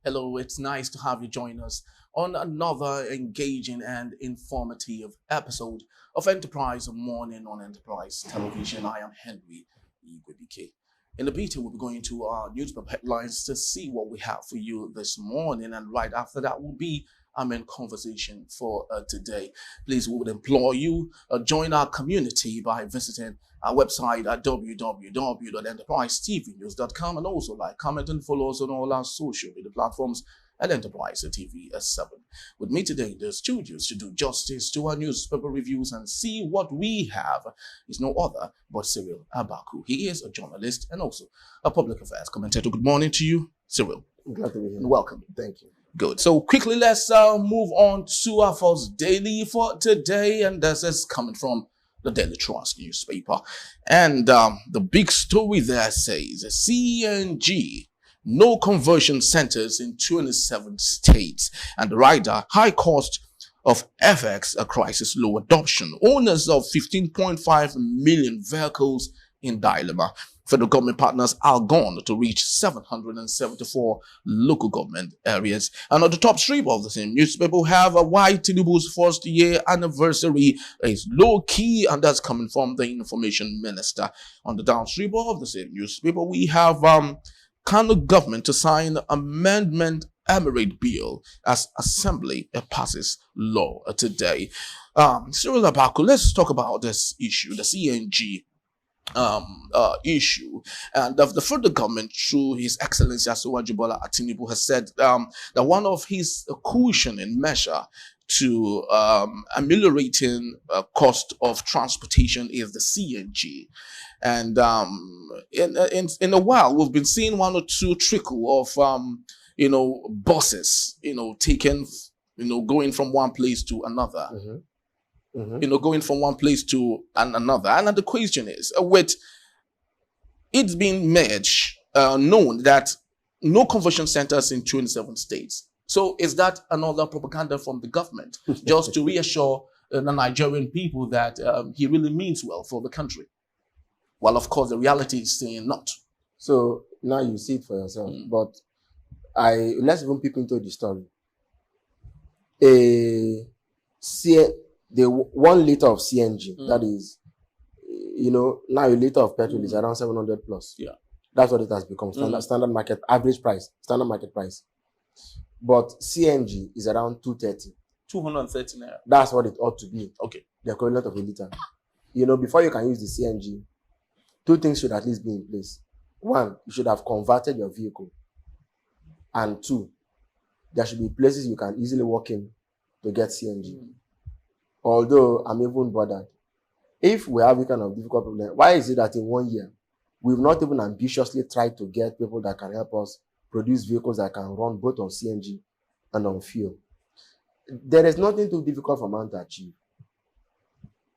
Hello, it's nice to have you join us on another engaging and informative episode of Enterprise Morning on Enterprise Television. I am Henry Igwebike. In the beat, we'll be going to our newspaper headlines to see what we have for you this morning, and right after that will be our main conversation for today. Please, we would implore you join our community by visiting our website at www.enterprisetvnews.com, and also like, comment, and follow us on all our social media platforms at Enterprise TV 7. With me today in the studios to do justice to our newspaper reviews and see what we have is no other but Cyril Abaku. He is a journalist and also a public affairs commentator. Good morning to you, Cyril. Glad to be here. And welcome. Thank you. Good. So quickly, let's move on to our first daily for today, and this is coming from the Daily Trust newspaper. And the big story there says CNG, no conversion centers in 27 states, and the rider, high cost of FX, a crisis, low adoption. Owners of 15.5 million vehicles in dilemma. Federal government partners are gone to reach 774 local government areas. And on the top strip of the same newspaper, we have why Tinubu's first year anniversary is low key, and that's coming from the information minister. On the downstream of the same newspaper, we have Kano government to sign amendment emirate bill as assembly passes law today. Cyril Abaku, let's talk about this issue, the CNG issue. And the federal government, through His Excellency Asiwaju Bola Tinubu, has said that one of his cushioning measure to ameliorating cost of transportation is the CNG. And in a while, we've been seeing one or two trickle of buses, taken, going from one place to another. Going from one place to another. And the question is, with it's been made known that no conversion centers in 27 states. So is that another propaganda from the government, just to reassure the Nigerian people that he really means well for the country? Well, of course, the reality is saying not. So now you see it for yourself. But let's even peep into the story. The 1 liter of CNG, that is, now a liter of petrol is around 700 plus. Yeah. That's what it has become. Standard market, average price, standard market price. But CNG is around 230. 230 naira. That's what it ought to be. Okay. The equivalent of a liter. Before you can use the CNG, 2 things should at least be in place. 1, you should have converted your vehicle. And 2, there should be places you can easily walk in to get CNG. Although I'm even bothered. If we have a kind of difficult problem, why is it that in 1 year, we've not even ambitiously tried to get people that can help us produce vehicles that can run both on CNG and on fuel? There is nothing too difficult for man to achieve.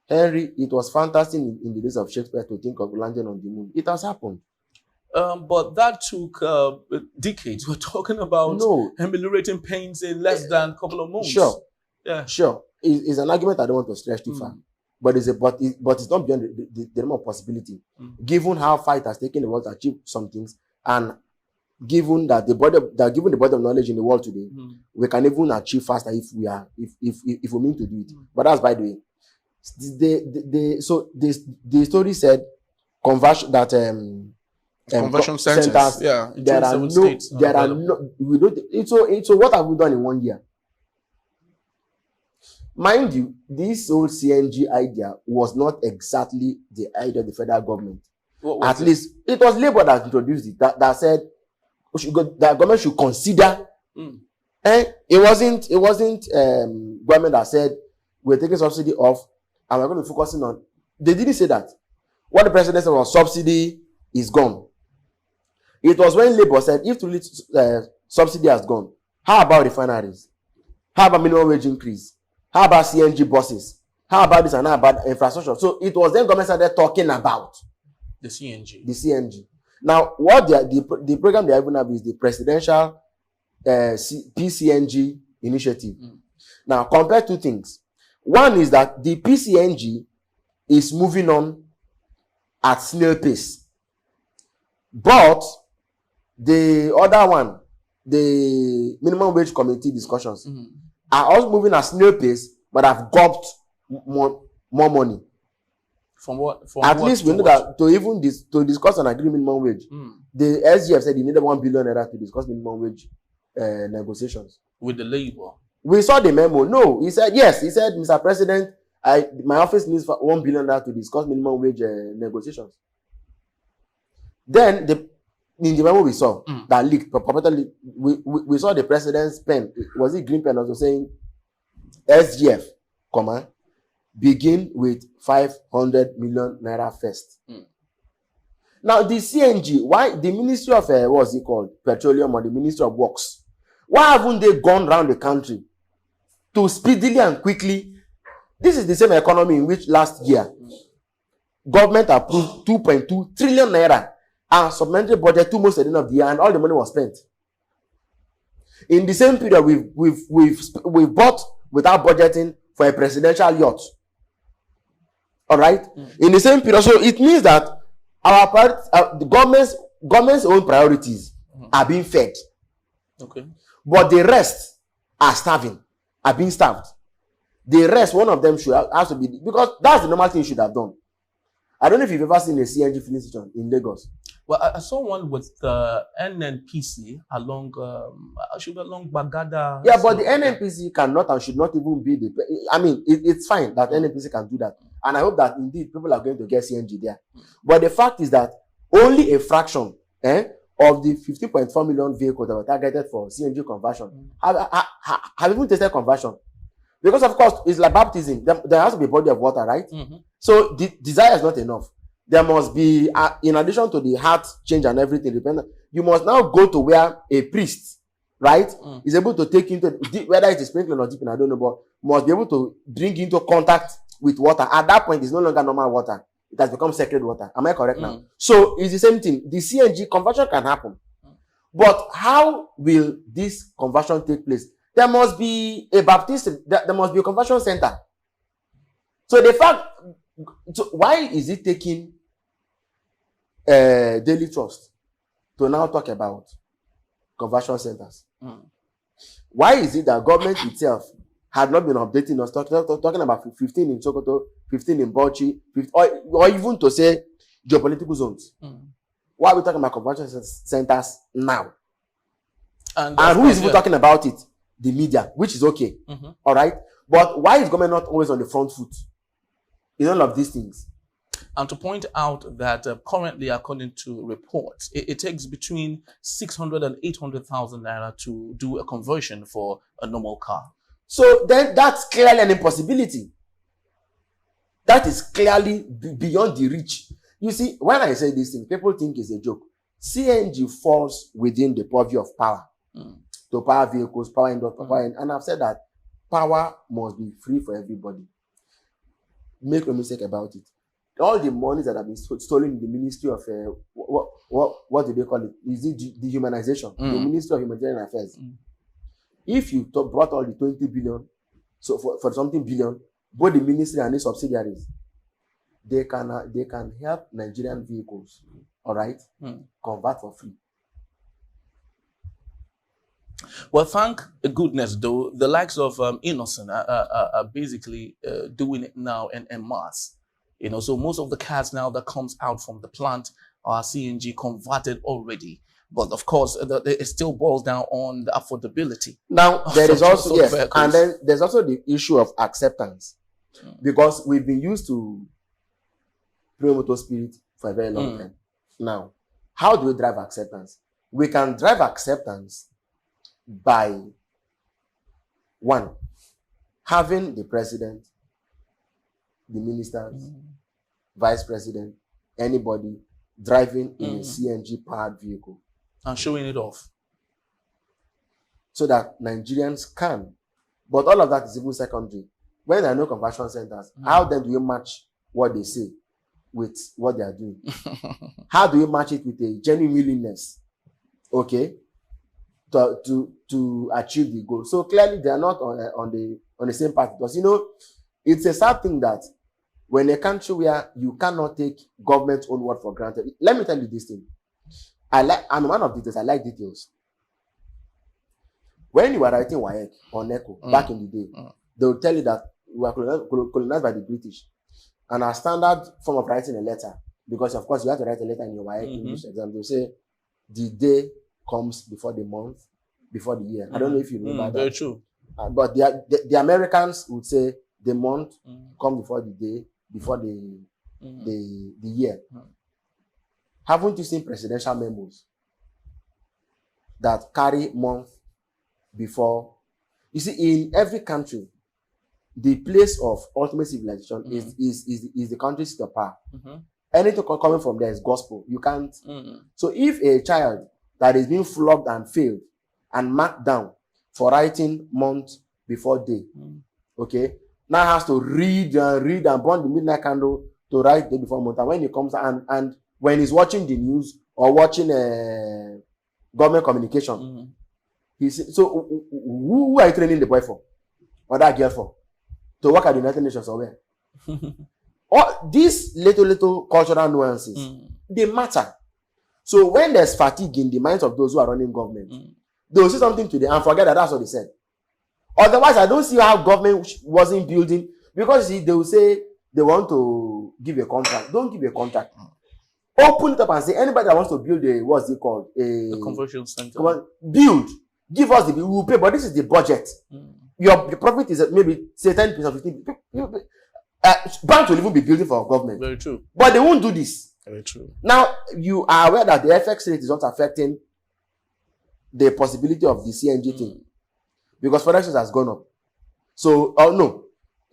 Henry, it was fantastic in the days of Shakespeare to think of landing on the moon. It has happened. But that took decades. We're talking about ameliorating pains in less than a couple of months. Sure. Yeah. Sure. It's an argument I don't want to stretch too far. But it's not beyond the realm of possibility. Given how far it has taken the world to achieve some things, and given that given the body of knowledge in the world today, we can even achieve faster if we mean to do it. But that's by the way. The story said conversion that conversion centers. Yeah. There are no. States, there are no. We don't. So what have we done in 1 year? Mind you, this whole CNG idea was not exactly the idea of the federal government. At least it was Labour that introduced it. That said, the government should consider. It wasn't government that said we're taking subsidy off and we're going to be focusing on. They didn't say that. What the president said was subsidy is gone. It was when Labour said if subsidy has gone, how about refineries? How about minimum wage increase? How about CNG buses? How about this and how about infrastructure? So it was then government started talking about the CNG. The CNG. Now, what the program they even have is the presidential PCNG initiative. Now, compare 2 things. One is that the PCNG is moving on at snail pace. But the other one, the minimum wage committee discussions Mm. are also moving at snail pace, but have gobbled more money. From what? From At what least we to know what? that to discuss an agreed minimum wage, Mm. the SGF said he needed 1 billion naira to discuss minimum wage negotiations. With the labor. We saw the memo. No, he said yes. He said, Mr. President, my office needs 1 billion naira to discuss minimum wage negotiations. Then in the memo we saw that leaked, purportedly, we saw the president's pen. Was it green pen also saying SGF, begin with 500 million naira first. Now the CNG, why the Ministry of what's it called, Petroleum, or the Ministry of Works, why haven't they gone around the country to speedily and quickly? This is the same economy in which last year government approved 2.2 trillion naira and supplementary budget almost at the end of the year, and all the money was spent. In the same period, we've bought without budgeting for a presidential yacht. All right. In the same period, so it means that the government's own priorities are being fed. Okay. But the rest are starving, are being starved. The rest, one of them should have to be, because that's the normal thing you should have done. I don't know if you've ever seen a CNG filling station in Lagos. Well, I saw one with the NNPC along Bagada. Yeah, but the NNPC cannot and should not even be the. I mean, it's fine that NNPC can do that, and I hope that indeed people are going to get CNG there. But the fact is that only a fraction of the 15.4 million vehicles that were targeted for CNG conversion have even tested conversion. Because of course, it's like baptism. There has to be a body of water, right? So the desire is not enough. There must be, in addition to the heart change and everything, you must now go to where a priest, right, is able to take into, whether it is sprinkling or dipping, I don't know, but must be able to bring into contact with water. At that point, it's no longer normal water. It has become sacred water. Am I correct now? So it's the same thing. The CNG conversion can happen. But how will this conversion take place? There must be a baptism. There must be a conversion center. So the fact, so why is it taking Daily Trust to now talk about conversion centers? Why is it that government itself had not been updating us, talking about 15 in Sokoto, 15 in Bauchi, or even to say geopolitical zones? Why are we talking about conversion centers now? And who is even talking about it? The media, which is okay. All right. But why is government not always on the front foot in all of these things? And to point out that currently, according to reports, it takes between 600 and 800,000 naira to do a conversion for a normal car. So then that's clearly an impossibility. That is clearly beyond the reach. You see, when I say this thing, people think it's a joke. CNG falls within the purview of power. To power vehicles, power industry, and I've said that power must be free for everybody. Make no mistake about it. All the monies that have been stolen in the Ministry of what do they call it? Is it dehumanization? The Ministry of Humanitarian Affairs. If you brought all the 20 billion, so for something billion, both the ministry and the subsidiaries, they can help Nigerian vehicles, all right, convert for free. Well, thank goodness, though, the likes of Innocent are basically doing it now en masse. You know, so most of the cars now that comes out from the plant are CNG converted already. But of course, it still boils down on the affordability. Now, there is also, yes, and then there's also the issue of acceptance. Because we've been used to premium motor spirit for a very long time. Now, how do we drive acceptance? We can drive acceptance by, one, having the president, the ministers, vice president, anybody driving in a CNG powered vehicle. And showing it off. So that Nigerians can. But all of that is even secondary. When there are no conversion centers, how then do you match what they say with what they are doing? How do you match it with a genuine willingness, okay, to achieve the goal? So clearly they are not on the same path. Because, you know, it's a sad thing that when a country where you cannot take government's own word for granted. Let me tell you this thing. I'm a man of details. I like details. When you were writing WAEC or NECO back in the day, they would tell you that we were colonized by the British. And our standard form of writing a letter, because of course you have to write a letter in your WAEC English exam, they'll say the day comes before the month, before the year. I don't know if you remember that. Very true. But the Americans would say the month comes before the day, before the year. Haven't you seen presidential memos that carry month before? You see, in every country, the place of ultimate civilization is the country's seat of power. Anything coming from there is gospel. You can't. So if a child that is being flogged and failed and marked down for writing month before day, okay, now has to read and burn the midnight candle to write day before month. And when he comes and when he's watching the news or watching government communication, he's so who are you training the boy for, or that girl for, to work at the United Nations or where? All these little cultural nuances, they matter. So when there's fatigue in the minds of those who are running government, they will say something today and forget that that's what they said. Otherwise, I don't see how government wasn't building, because see, they will say they want to give a contract. Don't give a contract. Open it up and say anybody that wants to build a, what's it called? A conversion center. Build. Give us the, we will pay, but this is the budget. Your profit is maybe say 10% or 15%. Banks will even be building for government. Very true. But they won't do this. Very true. Now, you are aware that the FX rate is not affecting the possibility of the CNG thing, because forex has gone up. So, no,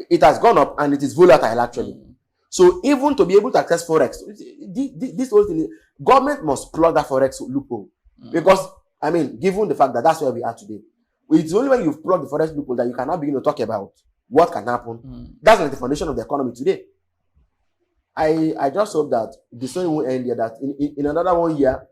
it has gone up and it is volatile actually. So, even to be able to access forex, this whole thing, government must plug that forex loophole. Because, I mean, given the fact that that's where we are today, it's only when you've plugged the forex loophole that you can now begin to talk about what can happen. That's like the foundation of the economy today. I just hope that the story won't end here, that in another 1 year,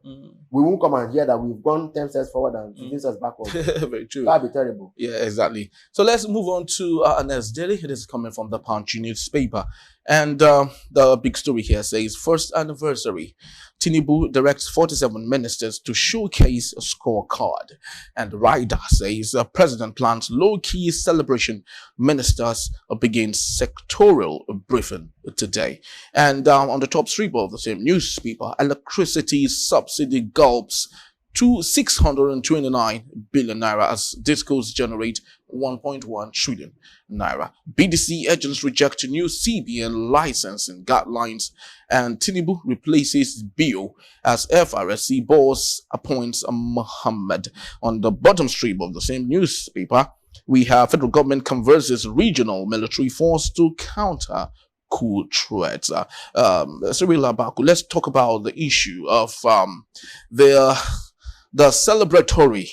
we won't come and hear that we've gone 10 steps forward and 15 steps backward. Very true. That'd be terrible. Yeah, exactly. So let's move on to our next daily. It is coming from the Punch newspaper. And the big story here says, first anniversary. Tinubu directs 47 ministers to showcase a scorecard. And the rider says, President plans low-key celebration. Ministers begin sectorial briefing today. And on the top strip of the same newspaper, electricity subsidy gulps to 629 billion naira as discos generate 1.1 trillion naira. BDC agents reject new CBN licensing guidelines, and Tinubu replaces Bio as FRSC boss appoints Mohammed. On the bottom strip of the same newspaper, we have federal government converses regional military force to counter coup threats. Cyril Abaku, let's talk about the issue of the celebratory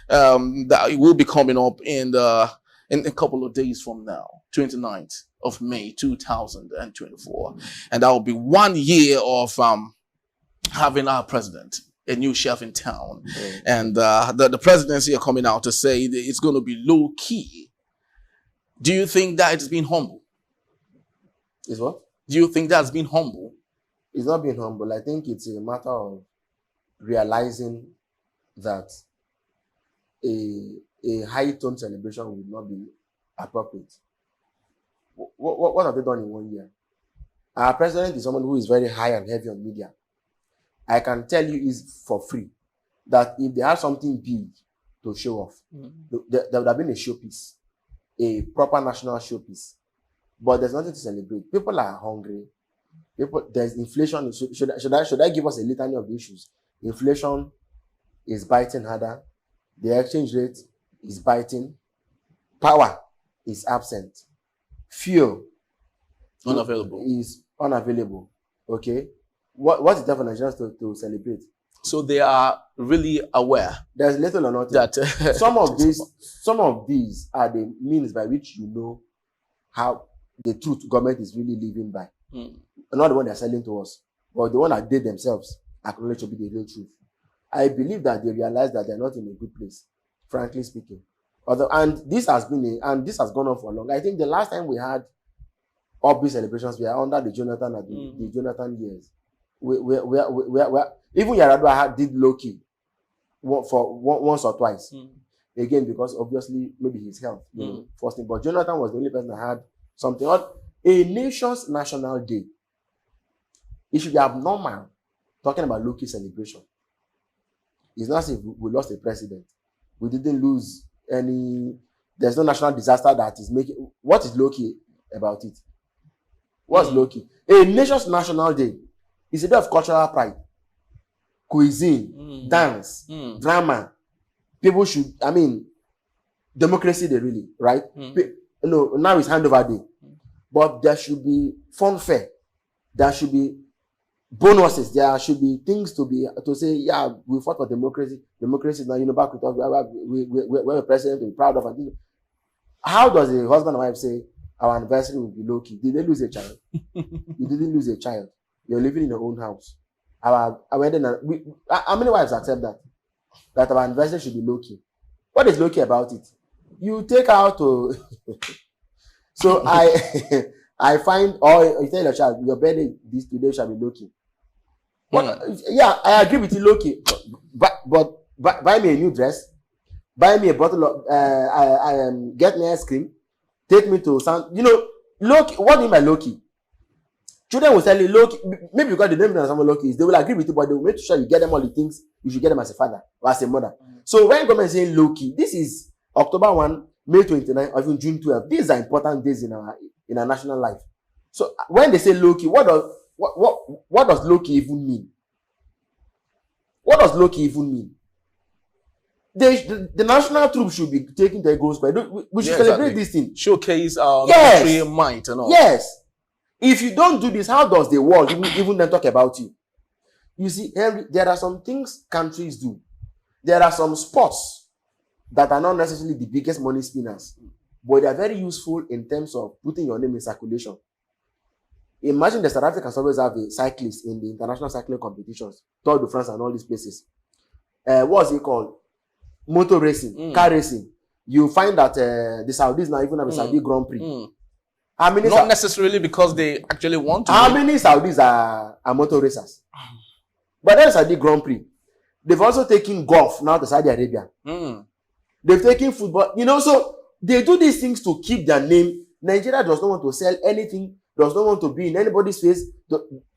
that will be coming up in a couple of days from now, 29th of May 2024, and that will be 1 year of having our president, a new chef in town, and the presidency are coming out to say that it's going to be low key. Do you think that it's been humble? Is what? Do you think that's been humble? It's not being humble. I think it's a matter of realizing that a high-tone celebration would not be appropriate. What have they done in 1 year? Our president is someone who is very high and heavy on media. I can tell you is for free that if they have something big to show off, there would have been a showpiece, a proper national showpiece. But there's nothing to celebrate. People are hungry. There's inflation. Should I give us a litany of the issues? Inflation is biting harder. The exchange rate is biting. Power is absent. Fuel is unavailable. Okay? What is there for Nigerians to celebrate? So they are really aware. There's little or nothing. That some of these are the means by which you know how the truth government is really living by. Not the one they're selling to us, but the one that they themselves acknowledge to be the real truth. I believe that they realize that they're not in a good place, frankly speaking. And this has gone on for long. I think the last time we had upbeat celebrations were under the Jonathan and the Jonathan years. Even Yaradua did low key. once or twice. Again, because obviously maybe his health, first thing. But Jonathan was the only person that had something. A nation's national day, it should be abnormal talking about low-key celebration. It's not as if we lost a president. We didn't lose any. There's no national disaster that is making. What is low-key about it? What's low-key? A nation's national day is a day of cultural pride, cuisine, dance, drama. People should, democracy, they really, right? Now it's handover day. But there should be fun fair. There should be bonuses. There should be things to say, yeah, we fought for democracy. Democracy is now, back with us. We're a president we're proud of. And how does a husband and wife say, our anniversary will be low-key? Did they lose a child? You didn't lose a child. You're living in your own house. How many wives accept that? That our anniversary should be low-key. What is low-key about it? You take out to... So I find, or you tell your child, your birthday today shall be low-key. Yeah, I agree with you, low-key. But buy me a new dress. Buy me a bottle of... get me ice cream. Take me to some... low-key. What do you mean by low-key? Children will tell you low-key. Maybe because they don't know someone low-key is. They will agree with you, but they will make sure you get them all the things you should get them as a father or as a mother. So when government is saying low-key, this is October 1, May 29, or even June 12. These are important days in our national life. So when they say low-key, what does low-key even mean? What does low-key even mean? The national troops should be taken to a goal square. We should celebrate this thing. Showcase our military might and all. Yes. If you don't do this, how does the world even then talk about you? You see, Henry, there are some things countries do. There are some sports that are not necessarily the biggest money spinners, but they are very useful in terms of putting your name in circulation. Imagine the South Africans always have a cyclist in the international cycling competitions, Tour de France and all these places. What's it called? Motor racing, car racing. You find that the Saudis now even have a Saudi Grand Prix. How many not necessarily because they actually want to. How many Saudis are motor racers? But then Saudi Grand Prix. They've also taken golf now to Saudi Arabia. They've taken football. So they do these things to keep their name. Nigeria does not want to sell anything, does not want to be in anybody's face.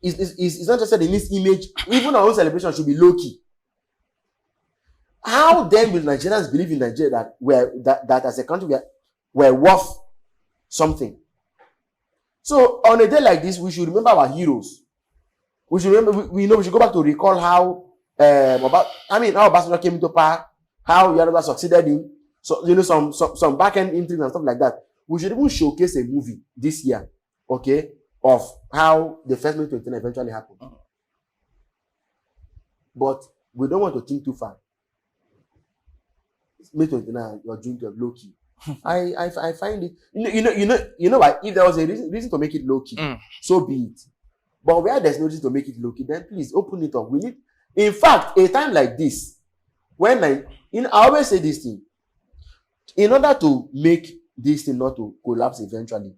It's not just in this image. Even our own celebration should be low-key. How then will Nigerians believe in Nigeria that as a country we're worth something? So on a day like this, we should remember our heroes. We should remember. We should go back to recall how how Obasanjo came into power, how Yoruba succeeded in. So some back end intrigues and stuff like that. We should even showcase a movie this year, okay, of how the first May 29 eventually happened. But we don't want to think too far. May 29, you're doing to low key. I find it. You know why? If there was a reason to make it low key, so be it. But where there's no reason to make it low key, then please open it up. We need, in fact, a time like this, when I always say this thing, in order to make this thing not to collapse eventually,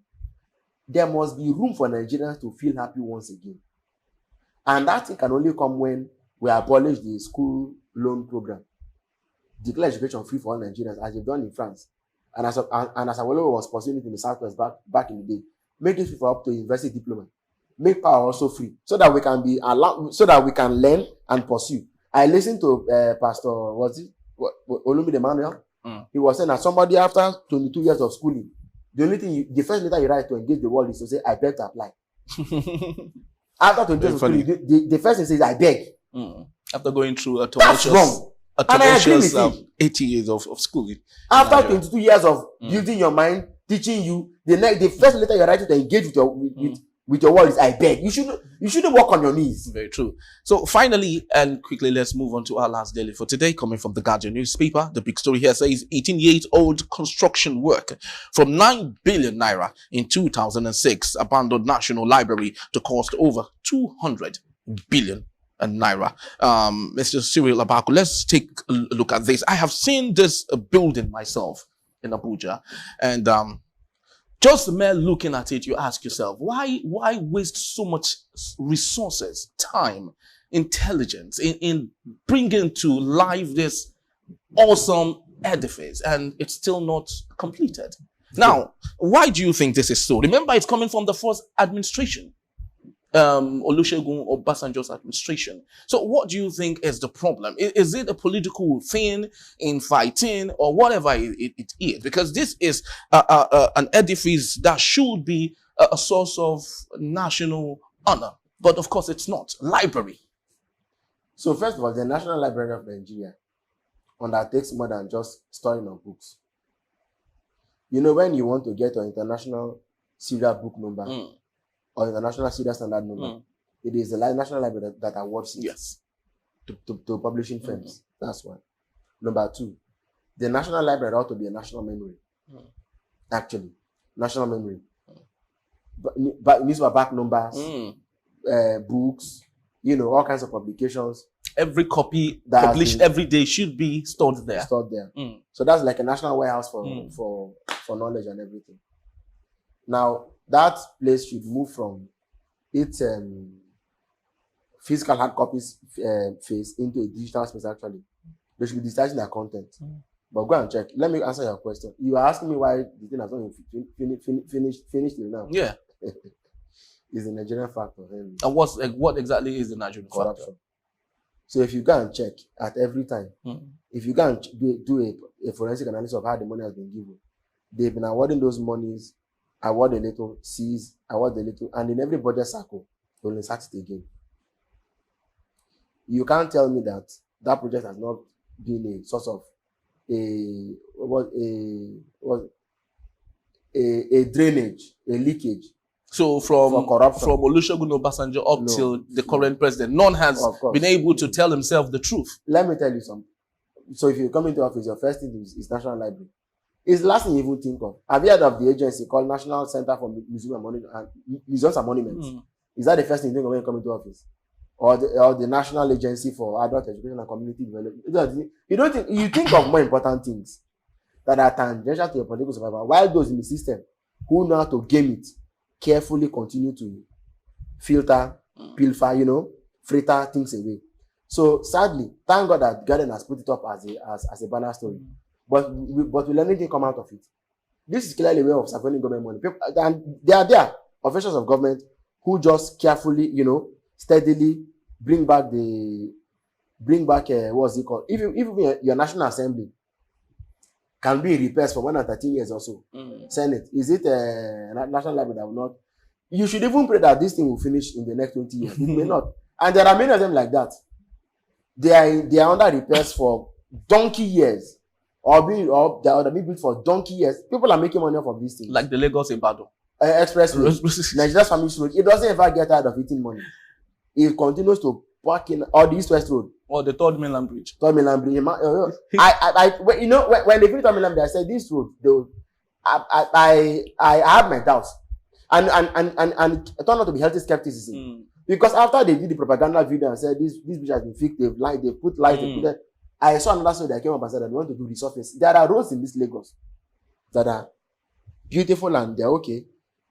there must be room for Nigerians to feel happy once again. And that thing can only come when we abolish the school loan program, declare education free for all Nigerians, as they've done in France. And as Awolowo was pursuing it in the Southwest back in the day, make it free for up to university diploma. Make power also free, so that we can be allowed, so that we can learn and pursue. I listened to Pastor Olumide Emmanuel. He was saying that somebody after 22 years of schooling, the first letter you write to engage the world is to say, I beg to apply. After 22 years of schooling, the first thing says, I beg. After going through a That's wrong. And I agree with you. 80 years of schooling. After 22 years of building your mind, teaching you, the first letter you write to engage with your world is I beg. You shouldn't walk on your knees. Very true. So finally and quickly, let's move on to our last daily for today, coming from the Guardian newspaper. The big story here says 18-year-old construction work from 9 billion naira in 2006 abandoned National Library to cost over 200 billion naira. Mr. Cyril Abaku, let's take a look at this. I have seen this building myself in Abuja, and just the mere looking at it, you ask yourself, why waste so much resources, time intelligence in bringing to life this awesome edifice, and it's still not completed. Now, why do you think this is so? Remember, it's coming from the first administration, Olusegun Obasanjo's administration. So what do you think is the problem? Is it a political thing in fighting, or whatever it is? Because this is an edifice that should be a source of national honor. But of course, it's not. Library. So first of all, the National Library of Nigeria undertakes more than just storing of books. You know, when you want to get an international serial book number or international serial standard number, it is the National Library that awards it to publishing firms. That's one. Number two, the National Library ought to be a national memory. Actually, national memory. But newspaper back numbers, books, you know, all kinds of publications. Every copy that published every day should be stored there. So that's like a national warehouse for knowledge and everything. Now, that place should move from its physical hard copies phase into a digital space, actually. They should be digitizing their content. But go and check. Let me answer your question. You are asking me why the thing has not finished till now. Yeah. It's a Nigerian factor. And what exactly is the Nigerian factor? So if you go and check at every time, if you go and do a forensic analysis of how the money has been given, they've been awarding those monies, award a little, seize, award a little, and in every budget cycle, they will insert it again. You can't tell me that that project has not been a source of a drainage, a leakage. So from Olusegun Obasanjo up till the current president, none has been able to tell himself the truth. Let me tell you something. So if you come into office, your first thing is National Library. It's the last thing you even think of. Have you heard of the agency called National Center for Museums and Monuments? Is that the first thing you think of when you come into office? Or the National Agency for Adult Education and Community Development? You think of more important things that are tangential to your political survival, while those in the system who know how to game it carefully continue to filter, pilfer, fritter things away. So sadly, thank God that Garden has put it up as a banner story. But will anything come out of it? This is clearly a way of supplying government money. And they are there, officials of government, who just carefully, steadily bring back what's it called? If your National Assembly can be repairs for 113 years or so. Senate, is it a National Library that will not? You should even pray that this thing will finish in the next 20 years. It may not. And there are many of them like that. They are under repairs for donkey years. Or they are being built for donkey years. People are making money off of these things. Like the Lagos Ibadan Express Road, Nigeria's Family Road. It doesn't ever get tired of eating money. It continues to park in or the East West Road. Or the Third Mainland Bridge. Third Mainland Bridge. When they finish Third Mainland Bridge, I said this road. I had my doubts, and it turned out to be healthy skepticism because after they did the propaganda video and said this bridge has been fixed, they put lights, they put that. I saw another story that came up and said that they want to do resurface. There are roads in this Lagos that are beautiful and they're okay.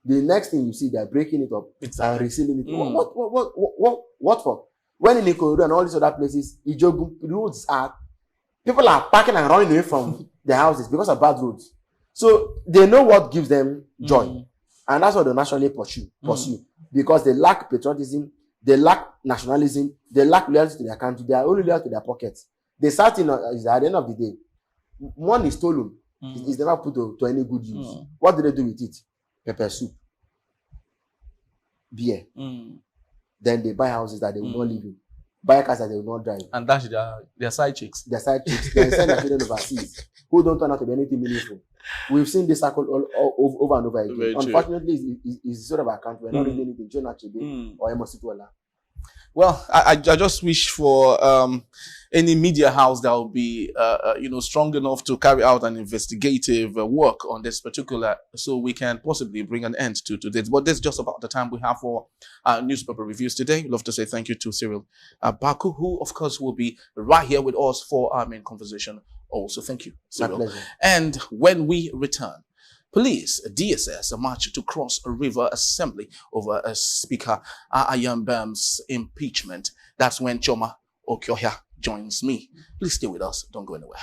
The next thing you see, they're breaking it up and resealing it. What for? When in Ikorodu and all these other places, Ijogun roads people are parking and running away from their houses because of bad roads. So they know what gives them joy. And that's what they naturally pursue. Because they lack patriotism, they lack nationalism, they lack loyalty to their country, they are only loyal to their pockets. They start at the end of the day, one is stolen. It's never put to any good use. What do they do with it? Pepper soup, beer. Then they buy houses that they will not live in, buy cars that they will not drive. And that's their side chicks. Their side chicks. They send their children overseas who don't turn out to be anything meaningful. We've seen this cycle over and over again. Very Unfortunately, it's sort of a account. We're not reading anything. John Achebe or Emosituola. Well, I just wish for any media house that will be, strong enough to carry out an investigative work on this particular, so we can possibly bring an end to this. But that's just about the time we have for newspaper reviews today. We'd love to say thank you to Cyril Baku, who, of course, will be right here with us for our main conversation. Also, thank you, Cyril. My pleasure. And when we return, police, DSS, march to Cross River Assembly over Speaker Ayambam's impeachment. That's when Choma Okyohia joins me. Please stay with us. Don't go anywhere.